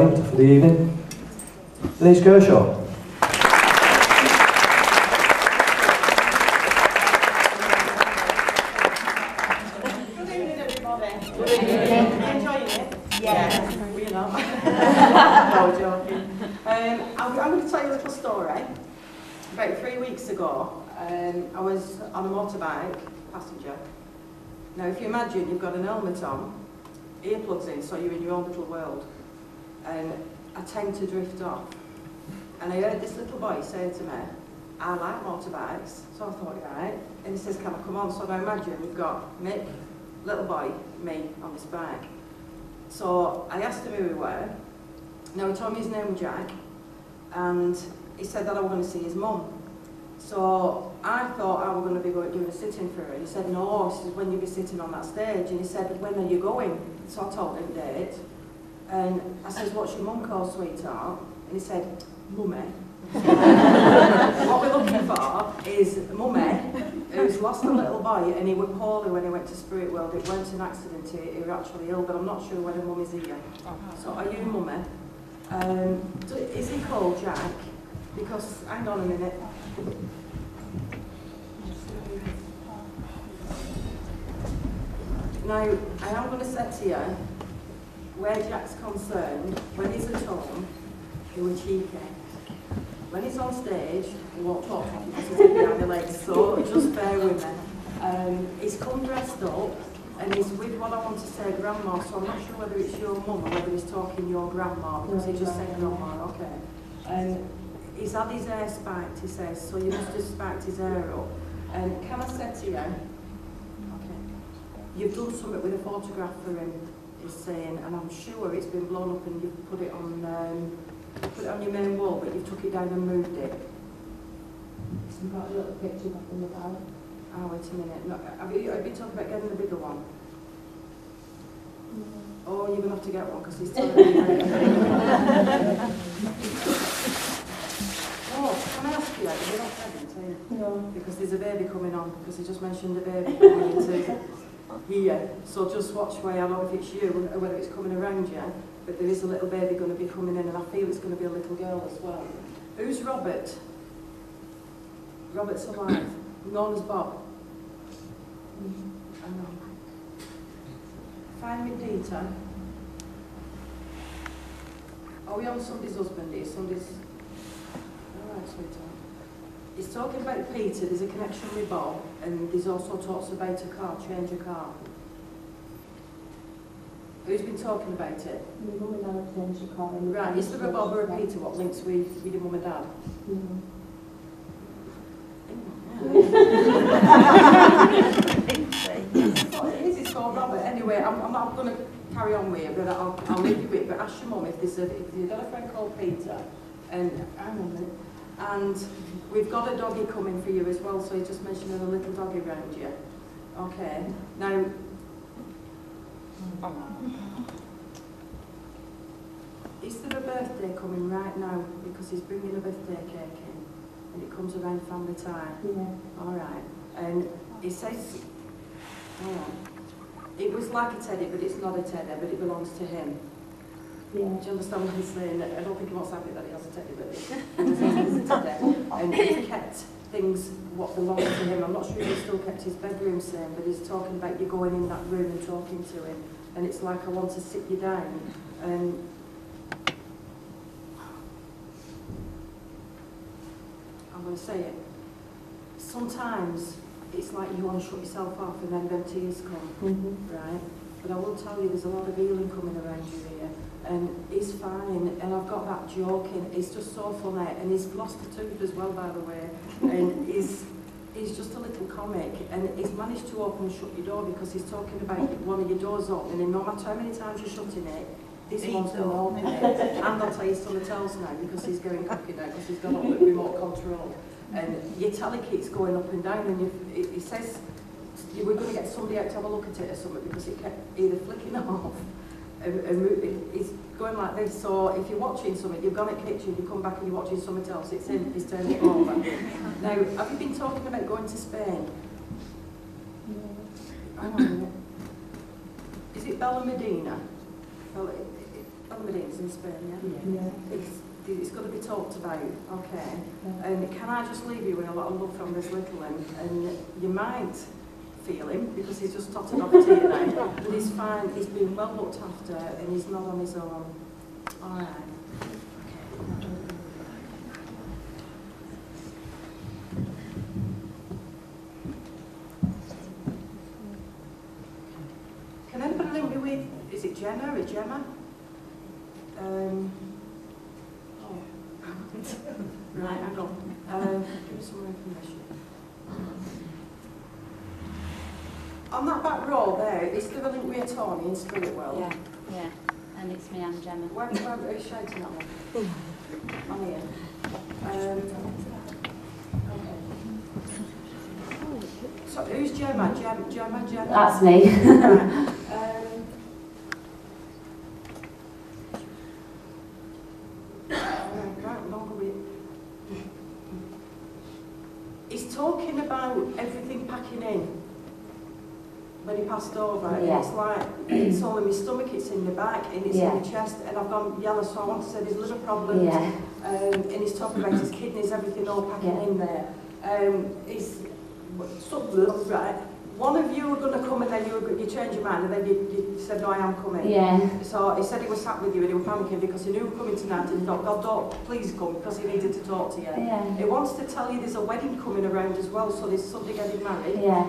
point for the evening. Denise Kershaw. Good evening, everybody. Good evening. Enjoying it? Yeah. We're not. No, joking. I'm going to tell you a little story. About 3 weeks ago, I was on a motorbike, passenger. Now, if you imagine you've got an helmet on, earplugs in, so you're in your own little world, and I tend to drift off. And I heard this little boy say to me, I like motorbikes. So I thought, right. And he says, can I come on? So now imagine we've got Mick, little boy, me on this bike. So I asked him who we were. Now he told me his name was Jack, and he said that I was going to see his mum. So I thought I was going to be doing a sit-in for her. He said, no, he said, when you be sitting on that stage. And he said, when are you going? So I told him date. And I said, what's your mum called, sweetheart? And he said, Mummy. What we're looking for is Mummy, who's lost a little boy, and he was poorly when he went to Spirit World. It weren't an accident, he was actually ill, but I'm not sure whether Mummy's here. So are you Mummy? Is he called Jack? Because, hang on a minute. Now, I am going to say to you, where Jack's concerned, when he's at home, he will cheeky. When he's on stage, he won't talk because he's behind the legs, so just bear with me. He's come dressed up, and he's with what I want to say, grandma, so I'm not sure whether it's your mum or whether he's talking your grandma, because he just said grandma, okay. And he's had his hair spiked, he says, so you must have spiked his hair up. And can I say to you, okay, you've done something with a photograph for him, he's saying, and I'm sure it's been blown up and you've put it on your main wall, but you've took it down and moved it. You've got a little picture back in the bag. Oh, wait a minute. No, have you been talking about getting the bigger one? Oh, you're going to have to get one because he's telling me. Oh, can I ask you, you're not pregnant, are you? No. Because there's a baby coming on, because he just mentioned a baby coming into here. So just watch where I know if it's you or whether it's coming around you. But there is a little baby going to be coming in, and I feel it's going to be a little girl as well. Who's Robert? Robert's alive, known as Bob. I know. Find me Peter. Are we on somebody's husband here? Somebody's... All right, sweetheart. He's talking about Peter, there's a connection with Bob, and there's also talks about a car, change a car. Who's been talking about it? Your mum and dad changed your car. Right, is there a Bob or a Peter what links with your mum and dad? It's called Robert. Anyway, I'm not going to carry on with it, but I'll leave you with it. But ask your mum if you've got a friend called Peter, and hang on a minute, and we've got a doggy coming for you as well, so you just mentioned a little doggy around you. Okay, now, is there a birthday coming right now? Because he's bringing a birthday cake in, and it comes around family time. Yeah. All right. And it says, all right, it was like a teddy, but it's not a teddy, but it belongs to him. Yeah. Do you understand what I'm saying? I don't think he wants to have it that he has a teddy, but it's a teddy. And he's kept things what belong to him. I'm not sure if he's still kept his bedroom same, but he's talking about you going in that room and talking to him. And it's like, I want to sit you down. And I'm going to say it. Sometimes it's like you want to shut yourself off and then them tears come, right? But I will tell you, there's a lot of healing coming around you here. And he's fine, and I've got that joking. He's just so funny, and he's lost a tooth as well, by the way. And he's just a little comic, and he's managed to open and shut your door because he's talking about one of your doors opening, and no matter how many times you're shutting it, this one's going to open it. And I'll tell you something else now, because he's going cocky now, because he's got all the remote control. And your telly keeps going up and down, and it says you were going to get somebody out to have a look at it or something, because it kept either flicking off and it's going like this. So if you're watching something, you've gone at the kitchen, you come back and you're watching something else, it's turned it over. Now, have you been talking about going to Spain? Hang on a minute. Is it Bella Medina? Well, It's in Spain, yeah? Yeah. It's got to be talked about, okay? And can I just leave you with a lot of love from this little one? And you might feel him because he's just totted off to you now, but he's fine. He's been well looked after, and he's not on his own. All right. Can anybody link me with? Is it Jenna or Gemma? Right, hang on. Give me some more information. On that back row there, is there a link with Tony in Spirit World? Yeah, yeah. And it's me, I'm Gemma. Where are you shouting at me? I'm here. Okay. So who's Gemma? Gemma? That's me. Right. He's talking about everything packing in when he passed over. Yeah. And it's like, it's all in my stomach, it's in my back, and it's Yeah. in my chest, and I've gone yellow, so I want to say there's liver problems. Yeah. And he's talking about his kidneys, everything all packing Yeah. in there. He's something, right? One of you were going to come and then you changed your mind and then you said, no, I am coming. Yeah. So he said he was sat with you and he was panicking because he knew you were coming tonight and he thought, God, don't please come, because he needed to talk to you. Yeah. He wants to tell you there's a wedding coming around as well, so there's somebody getting married. Yeah.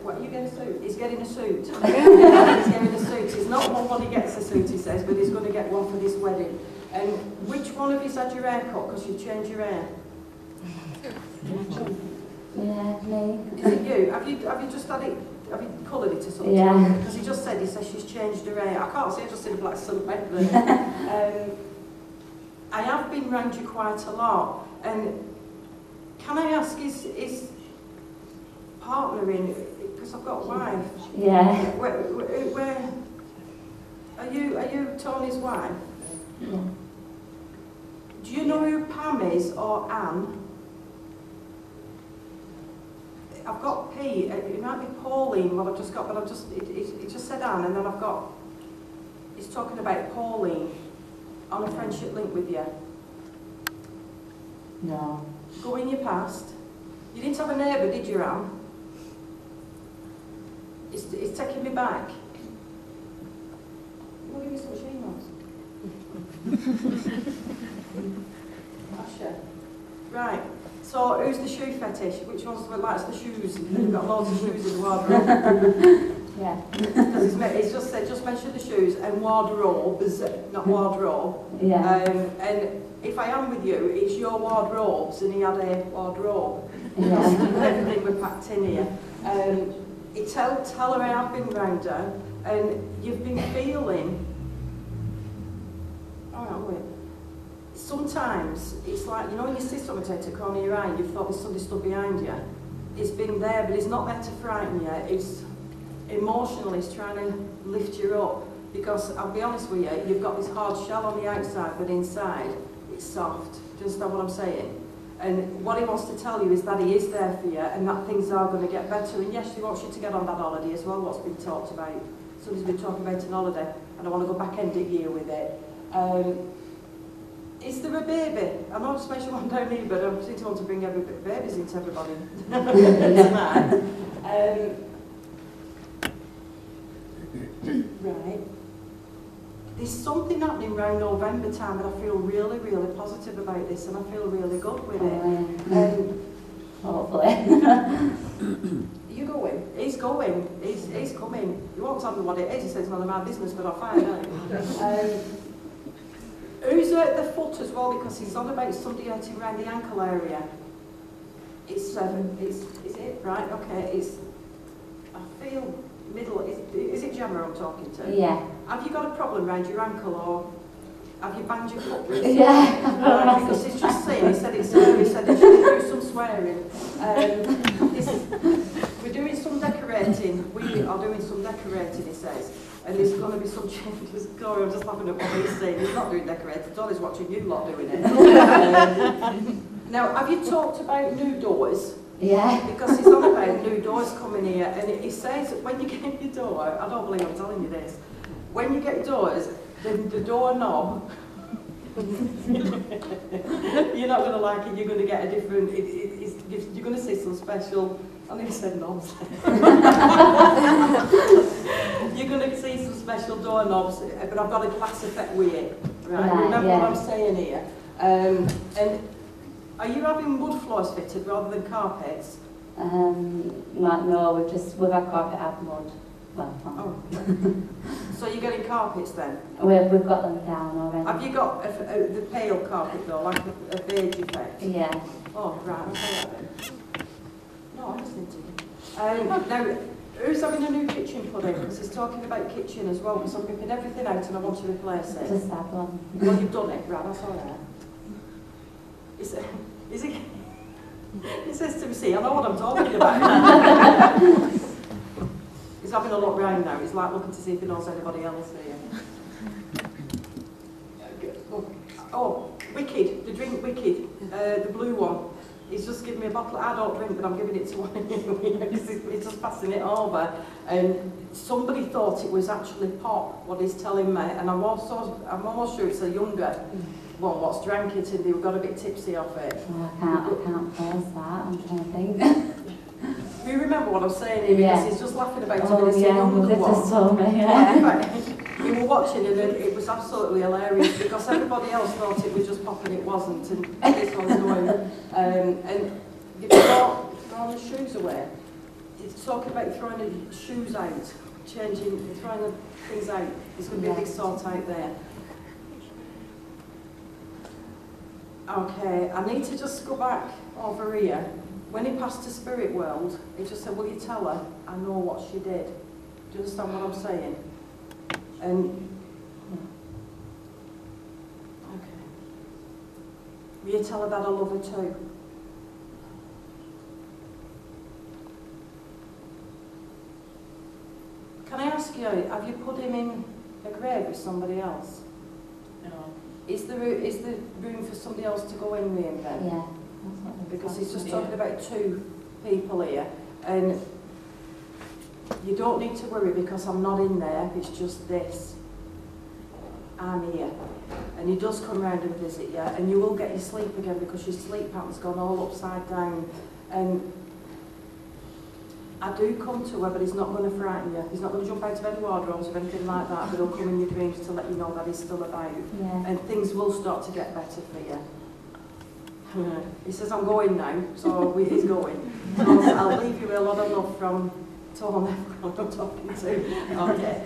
What, you getting a suit? He's getting a suit. He's getting a suit. He's not one when he gets a suit, he says, but he's going to get one for this wedding. And which one of you's had your hair cut because you've changed your hair? Yeah, me. Is it you? Have you just had it? Have you coloured it or something? Yeah. Because he just said she's changed her hair. I can't see. I just seen a black silhouette. I have been round you quite a lot, and can I ask, is partner in? Because I've got a wife. Yeah. Where are you Tony's wife? Yeah. Do you know who Pam is or Anne? I've got P, it might be Pauline, what I've just got, but it just said Anne, and then I've got, it's talking about Pauline on a friendship link with you. No. Go in your past. You didn't have a neighbour, did you, Anne? It's taking me back. We'll give you some she knows. Asha. Right. So, who's the shoe fetish? Which one's the likes the shoes? You've got loads of shoes in the wardrobe. Yeah. It's just said, just mention the shoes and wardrobes, not wardrobe. Yeah. And if I am with you, it's your wardrobes, and he had a wardrobe. Yeah. Everything we're packed in here. Tell her I've been round her, and you've been feeling. Sometimes it's like, you know, when you see someone take a corner of your eye and you thought there's somebody stood behind you. It's been there, but it's not there to frighten you. It's emotionally, it's trying to lift you up. Because I'll be honest with you, you've got this hard shell on the outside, but inside it's soft. Do you understand what I'm saying? And what he wants to tell you is that he is there for you, and that things are going to get better. And yes, he wants you to get on that holiday as well, what's been talked about. Somebody's been talking about an holiday, and I want to go back end of year with it. Is there a baby? I know I just mentioned one down here, but I seem to want to bring babies into everybody tonight. Right. There's something happening around November time, and I feel really, really positive about this, and I feel really good with it. Hopefully. You going? He's going. He's coming. You won't tell me what it is. He says it's none of my business, but I'll find out. Who's at the foot as well, because he's on about somebody hurting around the ankle area. It's 7. Is it? Right, okay. I feel middle. Is it Gemma I'm talking to? Yeah. Have you got a problem around your ankle, or have you banged your foot with Yeah. because he's just saying, he said he should do some swearing. We're doing some decorating. We are doing some decorating, he says. And there's going to be some changes. Gloria, I'm just laughing at what he's saying. He's not doing decorating, Dolly's watching you lot doing it. Now, have you talked about new doors? Yeah. Because he's on about new doors coming here, and he says when you get your door, I don't believe I'm telling you this, when you get your doors, the doorknob, you're not going to like it, you're going to get a different, you're going to see some special, I nearly said knobs. You're going to see some special doorknobs, but I've got a glass effect with it. Right? Remember what I'm saying here? And are you having wood floors fitted rather than carpets? No, we've had carpet out mud. Well, Oh. So you're getting carpets then? we've got them down already. Have you got the pale carpet though, like a beige effect? Yeah. Oh, right, okay then. No, I'm listening to you. Now, who's having a new kitchen put in? Because he's talking about kitchen as well, because I'm ripping everything out and I want to replace it. Just that one. Well, you've done it, right, that's all right. Is it? He says to me, see, I know what I'm talking about. He's having a look round now, he's like looking to see if he knows anybody else here. Oh, Wicked, the drink Wicked, the blue one. He's just given me a bottle. I don't drink, but I'm giving it to one of you because he's just passing it over. And somebody thought it was actually pop, what he's telling me, and I'm almost sure it's a younger one what's drank it and they got a bit tipsy off it. Oh, I can't place that, I'm trying to think. Do you remember what I'm saying here? Because he's just laughing about it, Oh, it's a younger they one. just told me, yeah. We were watching it and it was absolutely hilarious because everybody else thought it was just pop and it wasn't, and this one's going. And if you're throwing the shoes away, it's talking about throwing the shoes out, throwing the things out. There's going to be a big sort out there. Okay, I need to just go back over here. When he passed to Spirit World, he just said, will you tell her I know what she did? Do you understand what I'm saying? And, okay. Will you tell her that I love her too? Can I ask you, have you put him in a grave with somebody else? No. Is there room for somebody else to go in with him then? Yeah. Because he's just talking about 2 people here, and you don't need to worry because I'm not in there, it's just this. I'm here. And he does come round and visit you, and you will get your sleep again because your sleep pattern's gone all upside down. And I do come to her, but he's not going to frighten you. He's not going to jump out of any wardrobes or anything like that, but he'll come in your dreams to let you know that he's still about. Yeah. And things will start to get better for you. He says, I'm going now, so he's going. So I'll leave you with a lot of love from Tom, everyone I'm talking to. Okay.